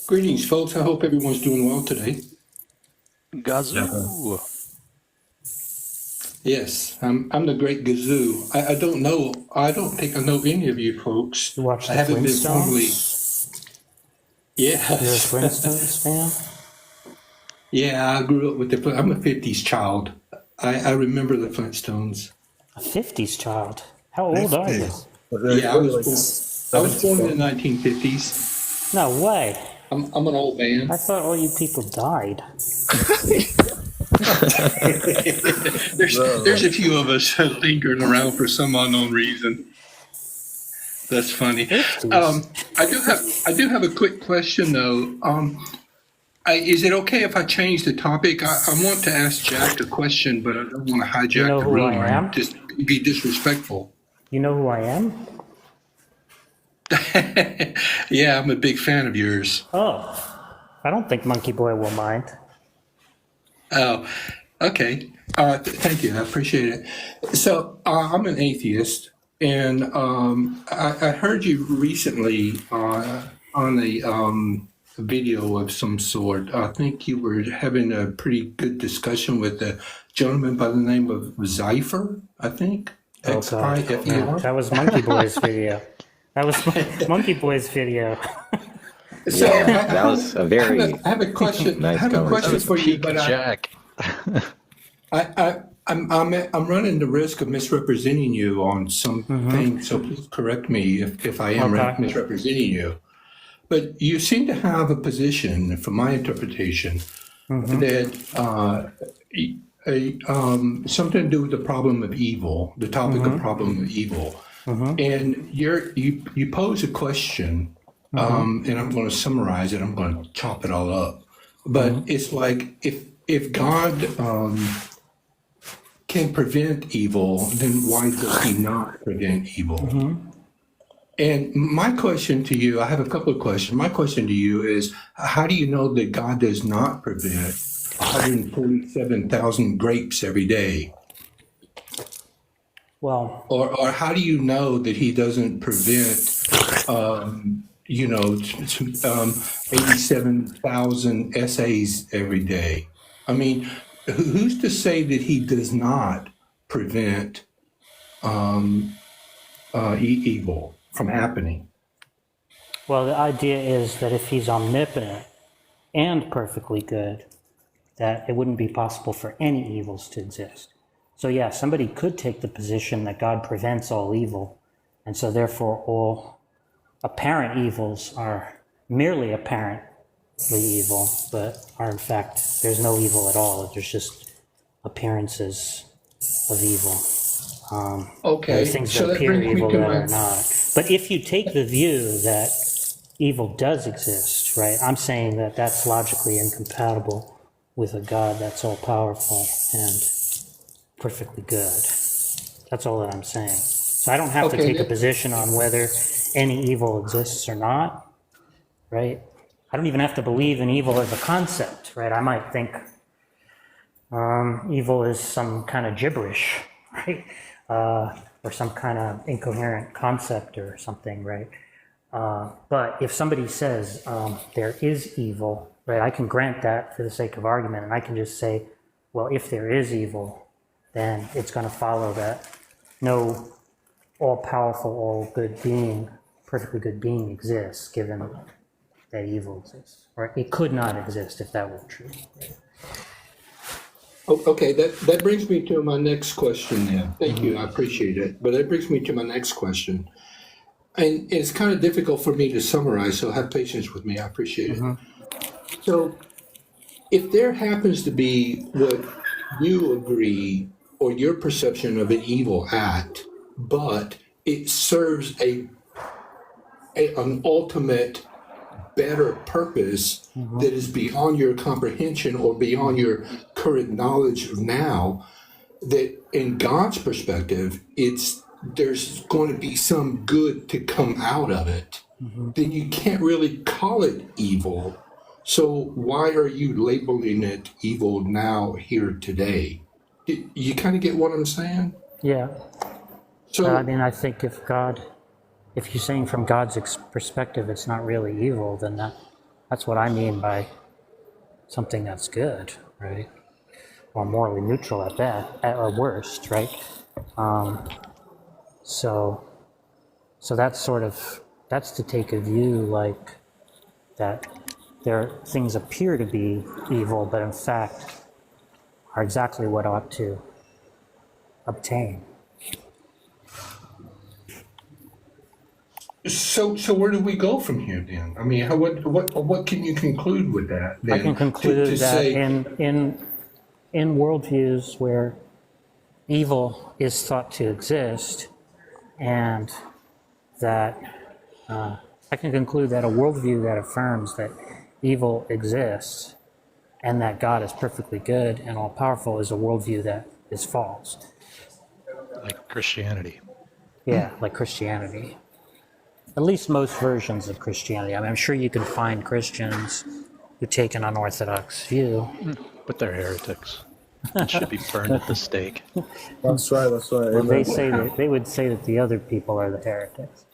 Greetings, folks. I hope everyone's doing well today. Gazoo. Yes, I'm the great Gazoo. I don't know. I don't think I know any of you folks. You watch the I haven't been formally. Flintstones? Yes. You're a Flintstones fan? Yeah, I grew up with the. I'm a '50s child. I remember the Flintstones. A 50s child? How old are you? Yeah, I was born in the 1950s. No way. I'm an old man. I thought all you people died. There's a few of us lingering around for some unknown reason. That's funny. 50s. I do have a quick question though. Is it okay if I change the topic? I want to ask Jack a question, but I don't want to hijack know the who room I or am? just be disrespectful. You know who I am? Yeah, I'm a big fan of yours. Oh, I don't think monkeyboy will mind. Oh, okay. Thank you. I appreciate it. So I'm an atheist, and I heard you recently on a video of some sort. I think you were having a pretty good discussion with a gentleman by the name of Zypher, I think. Oh, God. X-I-F-E-R. That was monkeyboy's video. That was monkeyboy's video. So Yeah, that was a very I have a question. nice I have a question conversation. for you, but Jack. I'm running the risk of misrepresenting you on some things, so please correct me if I am Okay. misrepresenting you. But you seem to have a position, from my interpretation, that something to do with the problem of evil, the topic of problem of evil, and you pose a question, and I'm going to summarize it. I'm going to chop it all up, but it's like if God can prevent evil, then why does he not prevent evil? And my question to you, I have a couple of questions. My question to you is, how do you know that God does not prevent 147,000 grapes every day? Well, Or how do you know that he doesn't prevent, 87,000 essays every day? I mean, who's to say that he does not prevent evil from happening? well, the idea is that if he's omnipotent and perfectly good, that it wouldn't be possible for any evils to exist. So yeah, somebody could take the position that God prevents all evil, and so therefore all apparent evils are merely apparently evil, but are in fact, there's no evil at all. There's just appearances of evil. Okay, There are things so that that appear brings me evil to that my are not. But if you take the view that evil does exist, right, I'm saying that that's logically incompatible with a God that's all powerful and perfectly good. That's all that I'm saying. So I don't have to Okay, take a that- position on whether any evil exists or not, right? I don't even have to believe in evil as a concept, right? I might think evil is some kind of gibberish, right? Or some kind of incoherent concept or something, right? But if somebody says there is evil, right, I can grant that for the sake of argument, and I can just say, well, if there is evil, then it's going to follow that no all-powerful, all-good being, perfectly good being exists, given that evil exists. Or it could not exist if that were true. Okay, that brings me to my next question then. Thank you, I appreciate it. But that brings me to my next question. And it's kind of difficult for me to summarize, so have patience with me. I appreciate it. So if there happens to be what you agree or your perception of an evil act, but it serves an ultimate better purpose that is beyond your comprehension or beyond your current knowledge of now, that in God's perspective, there's going to be some good to come out of it, then you can't really call it evil. So why are you labeling it evil now, here, today? You kind of get what I'm saying? Yeah. So I mean, I think if you're saying from God's perspective it's not really evil, then That's what I mean by something that's good, right? Or morally neutral at best, or worst, right? So that's to take a view like that things appear to be evil, but in fact are exactly what ought to obtain. So where do we go from here then? I mean, what can you conclude with that then? I can conclude to that say, in worldviews where evil is thought to exist, and that I can conclude that a worldview that affirms that evil exists and that God is perfectly good and all powerful is a worldview that is false. Like Christianity. Yeah, like Christianity. At least most versions of Christianity. I mean, I'm sure you can find Christians who take an unorthodox view. But they're heretics. It should be burned at the stake. That's right. Well, they would say that the other people are the heretics.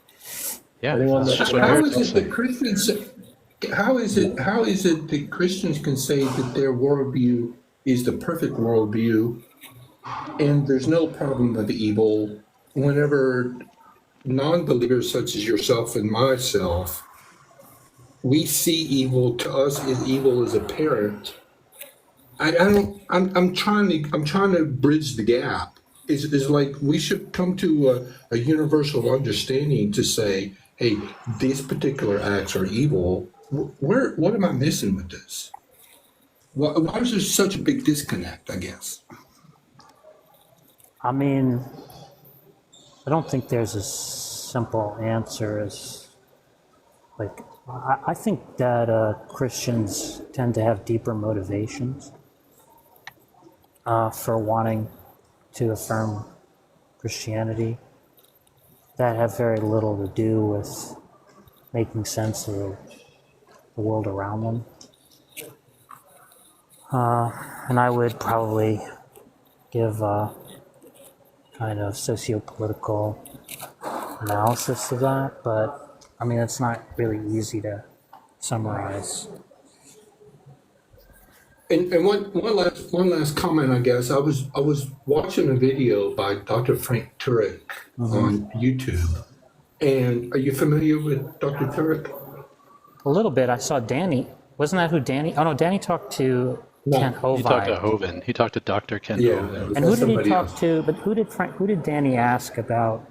Yeah, Anyone that's that- just what how heretics is it say. that Christians? How is it that Christians can say that their worldview is the perfect worldview, and there's no problem with evil, whenever non-believers such as yourself and myself, we see evil, to us is evil as a parent. I'm trying to bridge the gap. Is like we should come to a universal understanding to say, hey, these particular acts are evil. What am I missing with this? Why is there such a big disconnect, I guess? I mean, I don't think there's a simple answer as, like, I think that Christians tend to have deeper motivations for wanting to affirm Christianity that have very little to do with making sense of the world around them. And I would probably give kind of socio-political analysis of that, but I mean, it's not really easy to summarize. And one last comment, I guess. I was watching a video by Dr. Frank Turek on YouTube. And are you familiar with Dr. Turek? A little bit. I saw Danny. Wasn't that who Danny? Oh no, Danny talked to Kent Hovey. He talked to Hovind. He talked to Dr. Kent Yeah. Hovind. And who did he Somebody talk else. to? But who did Danny ask about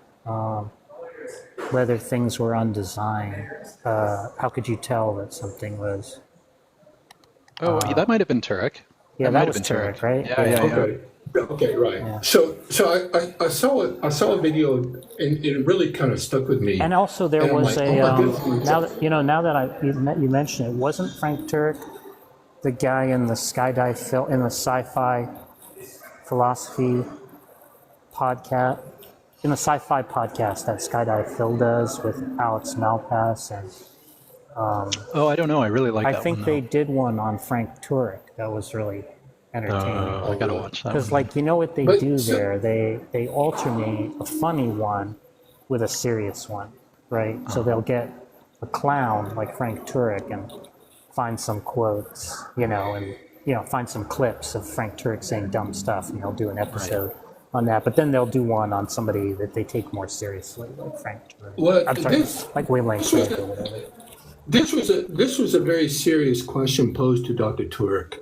whether things were undesigned? How could you tell that something was? Oh, that might have been Turek. Yeah, might that have was been Turek, right? Yeah. Okay. Okay, right. Yeah. So I saw it. I saw a video, and it really kind of stuck with me. And also there And I'm was like, a oh my goodness. now that you mention it, wasn't Frank Turek the guy in the sci-fi philosophy podcast, in the sci-fi podcast that Skydive Phil does with Alex Malpass, and Oh, I don't know. I really like I that think one. they did one on Frank Turek that was really entertaining. I gotta watch that Because, one. like, you know what they But do so- there? They alternate a funny one with a serious one, right? So they'll get a clown like Frank Turek and find some quotes, and find some clips of Frank Turek saying dumb stuff, and they'll do an episode on that. But then they'll do one on somebody that they take more seriously, like Frank Turek. Well, I'm sorry, this- like Wavelength Smoke or whatever. This was a very serious question posed to Dr. Turek,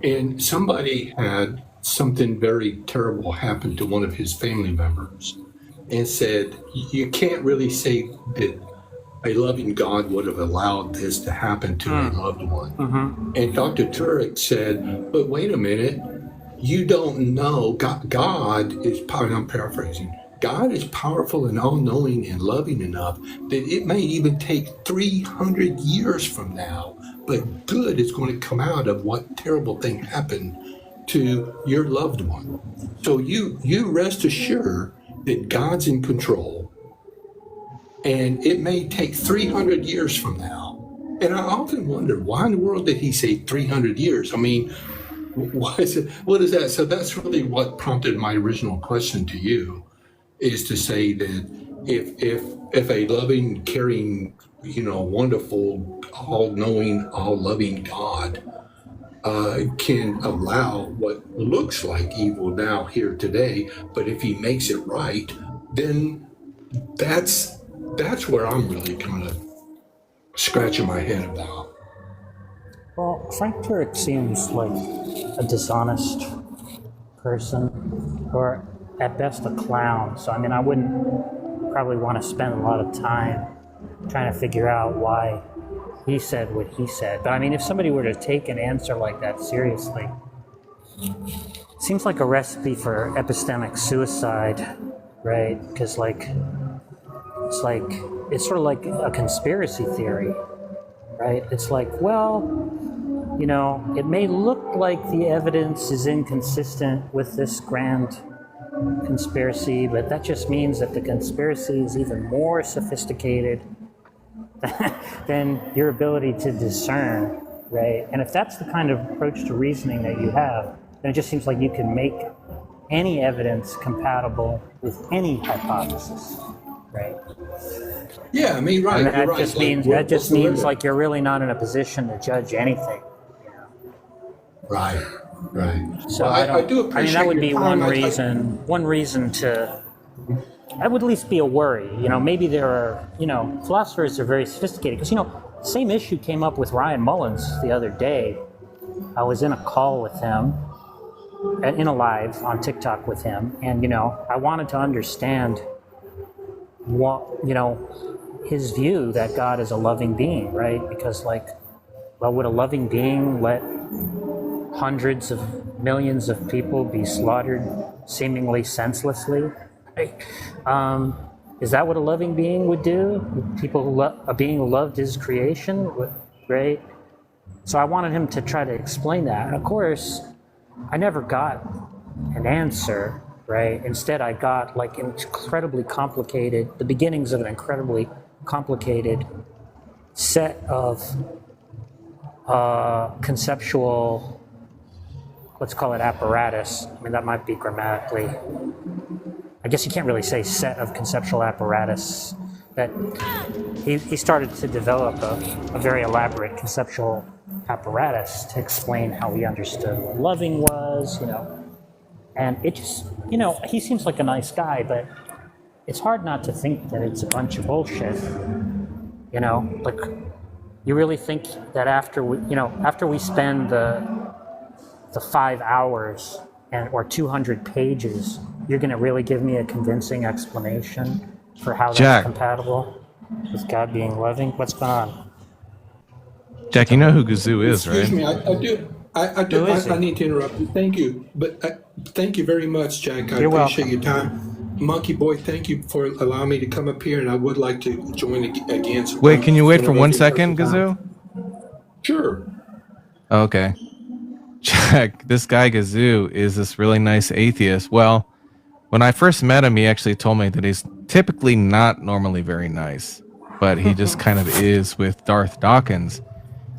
and somebody had something very terrible happen to one of his family members, and said, "You can't really say that a loving God would have allowed this to happen to a loved one." And Dr. Turek said, "But wait a minute, you don't know. God is powerful." I'm paraphrasing. God is powerful and all-knowing and loving enough that it may even take 300 years from now, but good is going to come out of what terrible thing happened to your loved one. So you rest assured that God's in control, and it may take 300 years from now. And I often wonder, why in the world did he say 300 years? I mean, why is it? What is that? So that's really what prompted my original question to you, is to say that if a loving, caring wonderful, all-knowing, all-loving God can allow what looks like evil now here today, but if he makes it right, then that's where I'm really kind of scratching my head about. Well, Frank Turek seems like a dishonest person, or at best a clown. So, I mean, I wouldn't probably want to spend a lot of time trying to figure out why he said what he said. But I mean, if somebody were to take an answer like that seriously, it seems like a recipe for epistemic suicide, right? Because it's sort of like a conspiracy theory, right? It's like, well, it may look like the evidence is inconsistent with this grand conspiracy, but that just means that the conspiracy is even more sophisticated than your ability to discern, right? And if that's the kind of approach to reasoning that you have, then it just seems like you can make any evidence compatible with any hypothesis, right? Yeah, I mean, right. And that just means like you're really not in a position to judge anything. Right. So well, I do appreciate. I mean, that would be time. one reason to. That would at least be a worry. Maybe there are. Philosophers are very sophisticated because same issue came up with Ryan Mullins the other day. I was in a call with him, in a live on TikTok with him, and I wanted to understand what his view that God is a loving being, right? Because would a loving being let hundreds of millions of people be slaughtered seemingly senselessly? Right? Is that what a loving being would do? A being who loved his creation, right? So I wanted him to try to explain that. And of course, I never got an answer, right? Instead, I got the beginnings of an incredibly complicated set of conceptual, let's call it apparatus. I mean, that might be grammatically, I guess you can't really say set of conceptual apparatus, that he started to develop a very elaborate conceptual apparatus to explain how he understood what loving was, and it just, he seems like a nice guy, but it's hard not to think that it's a bunch of bullshit, you really think that after we spend the 5 hours or 200 pages, you're going to really give me a convincing explanation for how that's compatible with God being loving? What's going on? Jack, you know who Gazoo is, right? Excuse me, I do. I need to interrupt you. Thank you. But thank you very much, Jack. I appreciate your time. Monkey Boy, thank you for allowing me to come up here, and I would like to join again. Wait, can you wait for 1 second, Gazoo? Sure. Okay. Jack, this guy Gazoo is this really nice atheist. Well, when I first met him, he actually told me that he's typically not normally very nice, but he just kind of is with Darth Dawkins.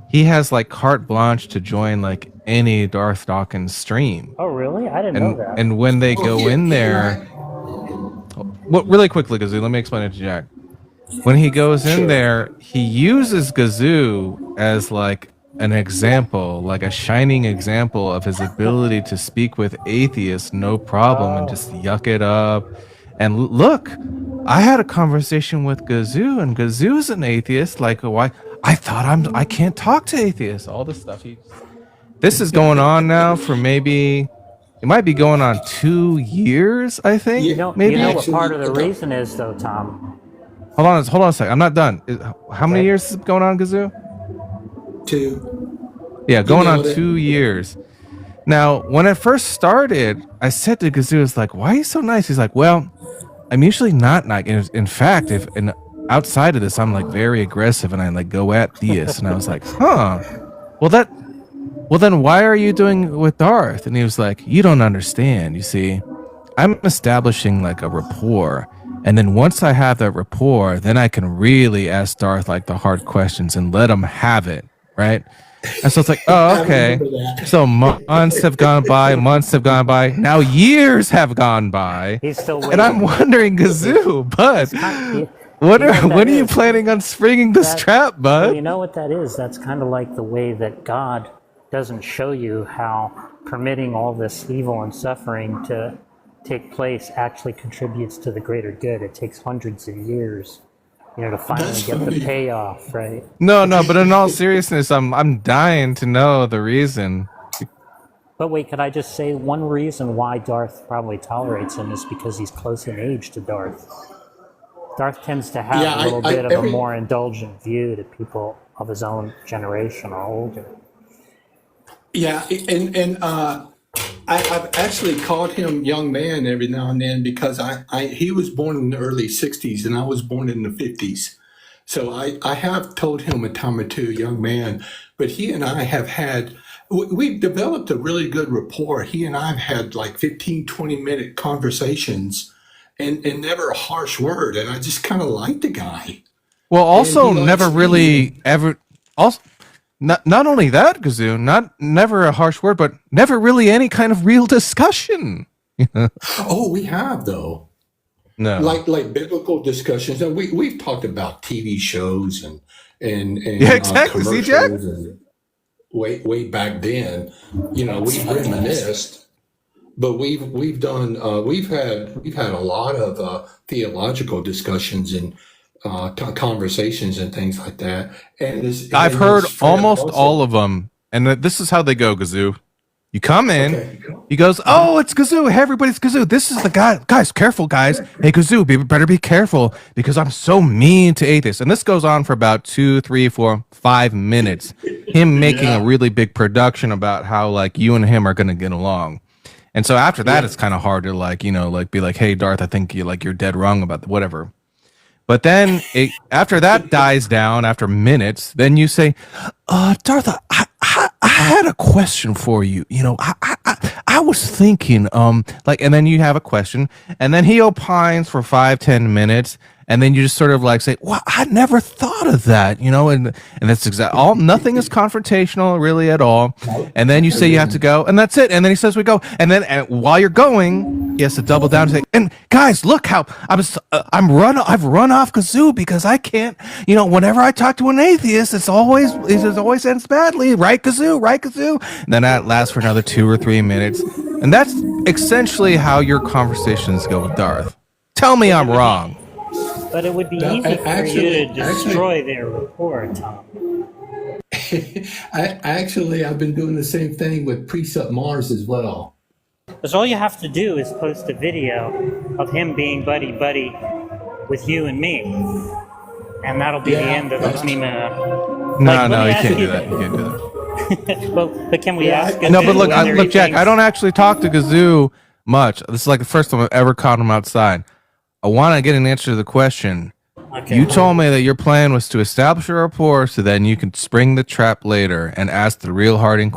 He has carte blanche to join any Darth Dawkins stream. Oh, really? I didn't know that. And when they go in there, well, really quickly, Gazoo, let me explain it to Jack. When he goes in there, he uses Gazoo as an example, a shining example of his ability to speak with atheists, no problem, and just yuck it up. And look, I had a conversation with Gazoo, and Gazoo's an atheist. Why? I can't talk to atheists. All this stuff. This is going on now for it might be going on 2 years, I think. Maybe. You know what part of the reason is, though, Tom? Hold on a second. I'm not done. How many years is it going on, Gazoo? 2. Yeah, going on 2 years. Now, when it first started, I said to Gazoo, why are you so nice? He's like, well, I'm usually not nice. In fact, outside of this, I'm very aggressive and I go at theists. And I was like, huh. Well, then why are you doing it with Darth? And he was like, you don't understand. You see, I'm establishing a rapport. And then once I have that rapport, then I can really ask Darth the hard questions and let him have it. Right. And so it's oh, okay. So months have gone by. Now years have gone by. He's still waiting. And I'm wondering, Gazoo, but What You know are what that when are you is? planning on springing this trap, Well, bud? you know what that is? That's kind of like the way that God doesn't show you how permitting all this evil and suffering to take place actually contributes to the greater good. It takes hundreds of years, to finally That's get the funny. payoff, right? No, but in all seriousness, I'm dying to know the reason. But wait, could I just say one reason why Darth probably tolerates him is because he's close in age to Darth. Darth tends to have Yeah, a little bit of a more indulgent view to people of his own generation or older. yeah, I've actually called him young man every now and then because he was born in the early '60s and I was born in the '50s. So I have told him a time or two, young man, but he and I have we've developed a really good rapport. He and I have had like 15, 20-minute conversations and never a harsh word. And I just kind of like the guy. Well, also And he never likes really me. ever. Also, not only that, Gazoo, never a harsh word, but never really any kind of real discussion. Oh, we have though. No. Like biblical discussions. And we've talked about TV shows and Yeah, exactly. See, Jack? commercials and way back then. We reminisced. But we've done we've had a lot of theological discussions and conversations and things like that. And I've and heard his friend almost also. all of them, and this is how they go, Gazoo. You come in, Okay. he goes, "Oh, it's Gazoo. Hey, everybody's Gazoo. This is the guy. Guys, careful, guys. Hey, Gazoo, better be careful because I'm so mean to atheists." And this goes on for about 2, 3, 4, 5 minutes. Him making a really big production about how like you and him are going to get along. And so after that, it's kind of hard to be like, "Hey, Darth, I think you're dead wrong about whatever." But then after that dies down after minutes, then you say, Darth, I had a question for you. I was thinking, and then you have a question, and then he opines for 5-10 minutes, and then you just sort of like say, well, I never thought of that, and that's nothing is confrontational really at all. And then you say you have to go, and that's it. And then he says we go, and while you're going, he has to double down and say, and guys, look how I've run off Gazoo because I can't, whenever I talk to an atheist, it always ends badly, right, Gazoo, right, Gazoo. And then that lasts for another 2 or 3 minutes, and that's essentially how your conversations go with Darth. Tell me I'm wrong. But it would be No, easy for actually- you to destroy their rapport, Tom. I've been doing the same thing with Precept Mars as well. Because all you have to do is post a video of him being buddy-buddy with you and me. And that'll be the end of the honeymoon. No, you can't do that. You can't do that. Well, but can we ask him No, but look, whether he Jack, thinks- I don't actually talk to Gazoo much. This is like the first time I've ever caught him outside. I want to get an answer to the question. Okay. You told me that your plan was to establish a rapport so then you can spring the trap later and ask the real hitting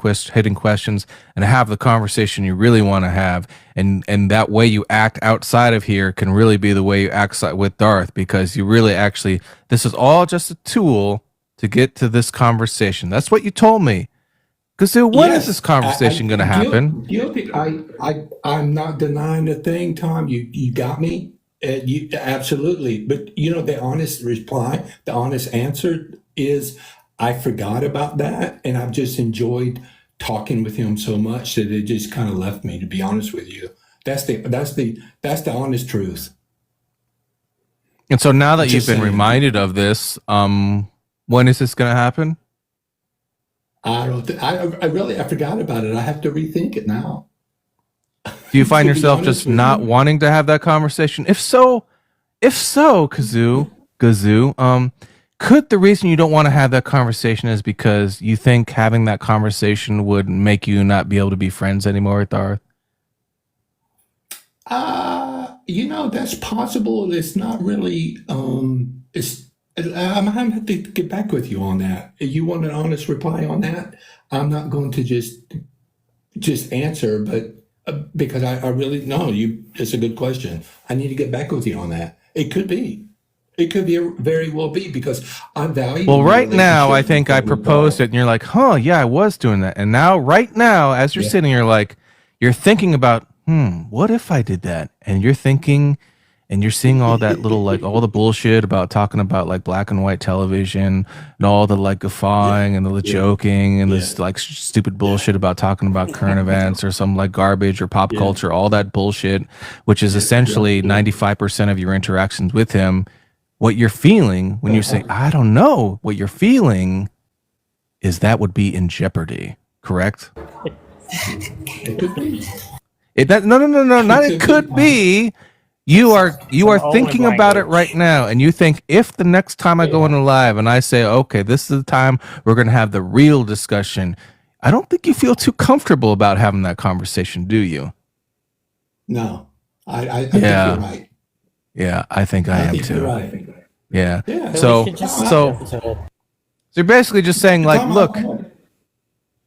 questions and have the conversation you really want to have. And that way you act outside of here can really be the way you act with Darth, because you really actually, this is all just a tool to get to this conversation. That's what you told me. Gazoo, when is this conversation going to happen? Guilty. I'm not denying the thing, Tom. You got me. You absolutely. But the honest reply, the honest answer is, I forgot about that, and I've just enjoyed talking with him so much that it just kind of left me. To be honest with you, that's the honest truth. And so now that Just you've been saying. reminded of this, when is this going to happen? I don't. I forgot about it. I have to rethink it now. Do you find To be yourself honest just with not you. wanting to have that conversation? If so, Gazoo, could the reason you don't want to have that conversation is because you think having that conversation would make you not be able to be friends anymore with Darth? That's possible. It's not really. I'm gonna have to get back with you on that. If you want an honest reply on that, I'm not going to just answer, but because I really no, it's a good question. I need to get back with you on that. It could be. It could be very well be, because I value. Well, the right now, I relationship think I with proposed Darth. it, and you're like, huh, yeah, I was doing that. And now, right now, as you're Yeah. sitting, you're like, you're thinking about, what if I did that? And you're thinking, and you're seeing all that little like all the bullshit about talking about like black and white television and all the like guffawing and the joking and this like stupid bullshit about talking about current events or some like garbage or pop culture, all that bullshit, which is essentially 95% of your interactions with him. What you're feeling when you say, I don't know, what you're feeling is that would be in jeopardy, correct? It could be. No, not it could be. You are thinking about it right now, and you think if the next time I go on a live and I say, okay, this is the time we're going to have the real discussion, I don't think you feel too comfortable about having that conversation, do you? No, I think you're right. Yeah, I think I am too. You're right. Yeah. So So you're basically just saying like,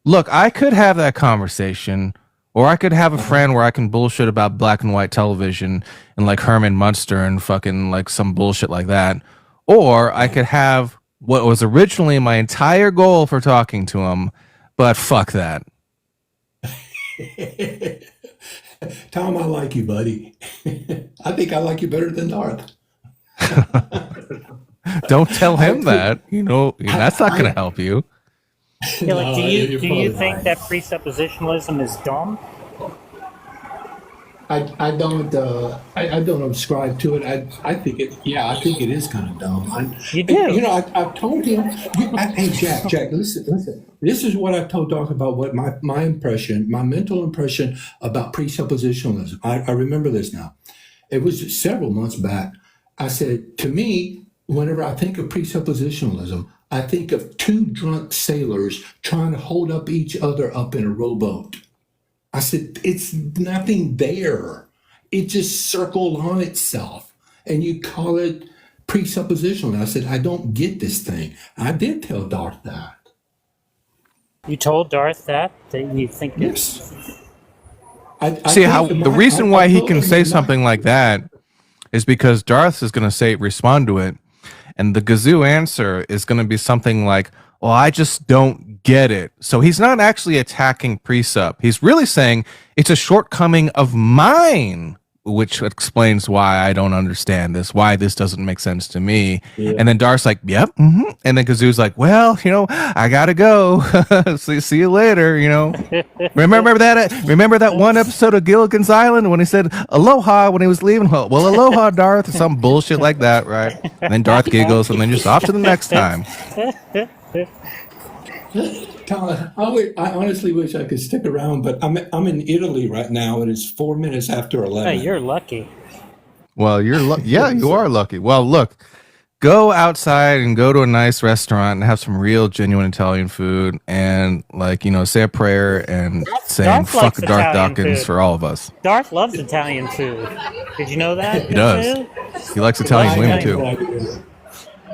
look, I could have that conversation, or I could have a friend where I can bullshit about black and white television and like Herman Munster and fucking like some bullshit like that. Or I could have what was originally my entire goal for talking to him, but fuck that. Tom, I like you, buddy. I think I like you better than Darth. Don't tell him that. You know, that's not going to help you. Yeah, like, do you probably think right. that presuppositionalism is dumb? I don't subscribe to it. I think it. Yeah, I think it is kind of dumb. You do. You know, I've told him. Hey, Jack, listen. This is what I've told Doc about what my mental impression about presuppositionalism. I remember this now. It was several months back. I said, to me, whenever I think of presuppositionalism, I think of two drunk sailors trying to hold up each other up in a rowboat. I said, it's nothing there. It just circled on itself. And you call it presuppositional. I said, I don't get this thing. I did tell Darth that. You told Darth that you think Yes. See how the reason why he can say something like that is because Darth is going to respond to it. And the Gazoo answer is going to be something like, well, I just don't get it. So he's not actually attacking Presup. He's really saying it's a shortcoming of mine, which explains why I don't understand this, why this doesn't make sense to me. Yeah. And then Darth's like, yep. Mm-hmm. And then Gazoo's like, well, I got to go. see you later, Remember that one episode of Gilligan's Island when he said aloha when he was leaving? Well, aloha, Darth, or some bullshit like that, right? And then Darth giggles and then just off to the next time. Colin, I honestly wish I could stick around, but I'm in Italy right now, and it's 4 minutes after 11. Hey, you're lucky. Well, yeah, you are lucky. Well, look, go outside and go to a nice restaurant and have some real, genuine Italian food, and say a prayer and saying "fuck Darth Dawkins" for all of us. Darth loves Italian food. Did you know that? He does. He likes Italian women too.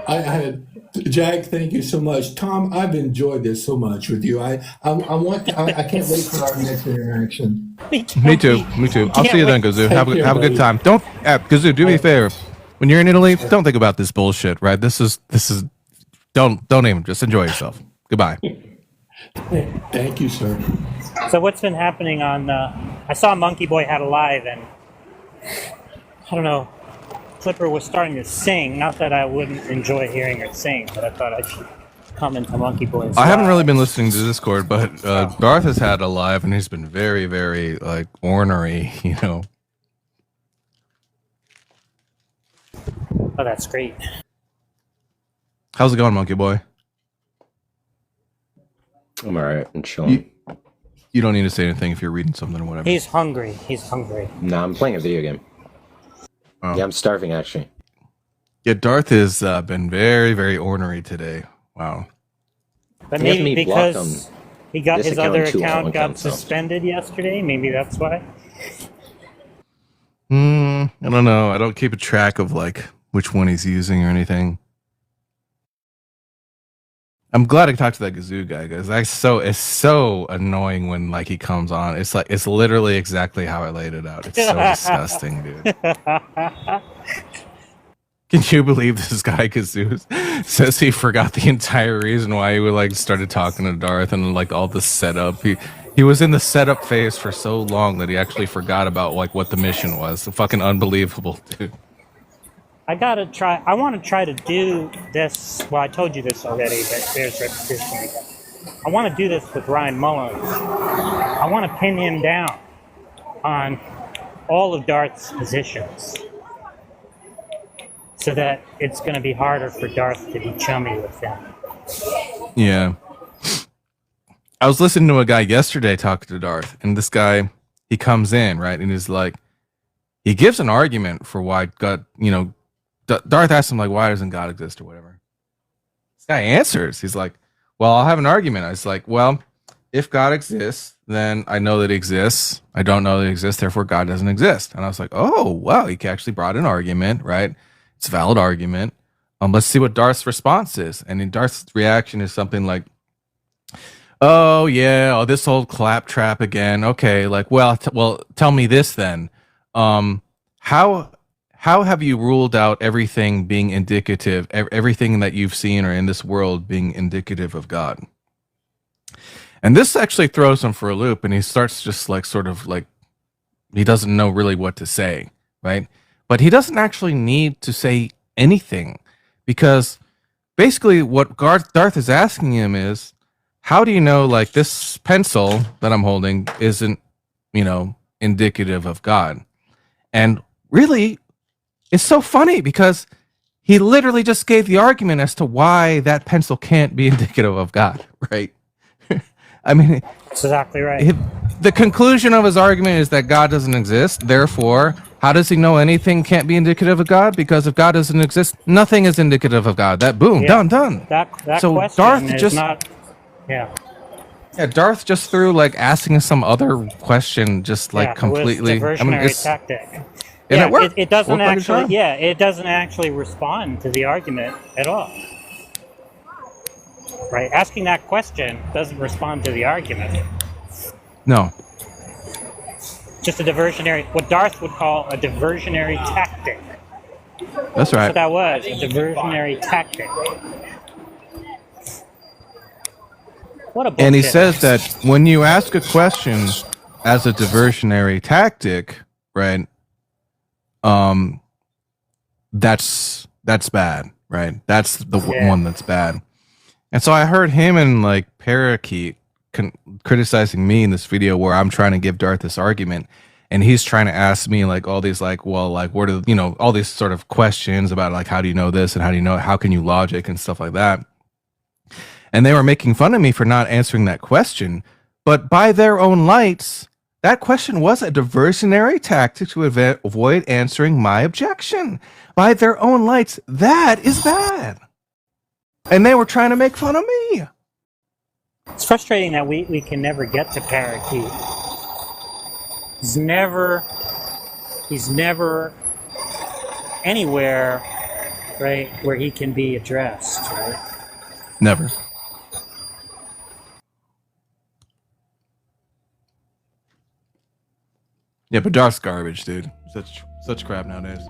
I had. Jack, thank you so much. Tom, I've enjoyed this so much with you. I can't wait for our next interaction. Me too. I'll see you then, Gazoo. Have a good time. Don't, Gazoo, do me a favor. When you're in Italy, don't think about this bullshit, right? This is don't even, just enjoy yourself. Goodbye. Thank you, sir. So what's been happening on, I saw Monkeyboy had a live, and I don't know, Clipper was starting to sing. Not that I wouldn't enjoy hearing her sing, but I thought I should comment on Monkeyboy's. I haven't really been listening to Discord, but Darth has had a live, and he's been very, very ornery. Oh, that's great. How's it going, Monkeyboy? I'm all right. I'm chilling. You don't need to say anything if you're reading something or whatever. He's hungry. Nah, I'm playing a video game. Oh. Yeah, I'm starving, actually. Yeah, Darth has been very, very ornery today. Wow. But maybe because he got his other account got suspended yesterday. Maybe that's why. I don't know. I don't keep a track of which one he's using or anything. I'm glad I talked to that Gazoo guy, because it's so annoying when he comes on. It's literally exactly how I laid it out. It's so disgusting, dude. Can you believe this guy Gazoo says he forgot the entire reason why he started talking to Darth and all the setup. He was in the setup phase for so long that he actually forgot about what the mission was. Fucking unbelievable, dude. I gotta try. I want to try to do this. Well, I told you this already, but there's repetition again. I want to do this with Ryan Mullins. I want to pin him down on all of Darth's positions, so that it's going to be harder for Darth to be chummy with him. Yeah. I was listening to a guy yesterday talking to Darth, and this guy, he comes in, right, and he's like, he gives an argument for why God, Darth asks him, like, why doesn't God exist or whatever. This guy answers. He's like, well, I'll have an argument. I was like, well, if God exists, then I know that he exists. I don't know that he exists, therefore God doesn't exist. And I was like, oh, wow, he actually brought an argument, right? It's a valid argument. Let's see what Darth's response is. And in Darth's reaction is something like, oh, yeah, this old claptrap again. Okay, like, well, tell me this then. How have you ruled out everything being indicative, everything that you've seen or in this world being indicative of God? And this actually throws him for a loop, and he starts just like sort of like he doesn't know really what to say, right? But he doesn't actually need to say anything, because basically what Darth is asking him is, how do you know like this pencil that I'm holding isn't, indicative of God? And really, it's so funny because he literally just gave the argument as to why that pencil can't be indicative of God, right? I mean, That's exactly right. The conclusion of his argument is that God doesn't exist. Therefore, how does he know anything can't be indicative of God? Because if God doesn't exist, nothing is indicative of God. That boom, Yeah. done. That So question Darth is just- not. Yeah. Yeah, Darth just threw like asking some other question, just like Yeah, completely. It was diversionary tactic. And Yeah, it worked. it doesn't Worked like a actually. charm. Yeah, it doesn't actually respond to the argument at all. Right? Asking that question doesn't respond to the argument. No. Just a diversionary, what Darth would call a diversionary tactic. That's That's right. what that was, a diversionary tactic. What a bullshit. And he says that when you ask a question as a diversionary tactic, right? That's bad, right? That's the one that's bad. And so I heard him and like Parakeet criticizing me in this video where I'm trying to give Darth this argument, and he's trying to ask me like all these like, well, like what are all these sort of questions about like how do you know this and how do you know how can you logic and stuff like that. And they were making fun of me for not answering that question, but by their own lights, that question was a diversionary tactic to avoid answering my objection. By their own lights, that is bad. And they were trying to make fun of me. It's frustrating that we can never get to Parakeet. He's never anywhere, right, where he can be addressed, right? Never. Yeah, but Darth's garbage, dude. Such crap nowadays.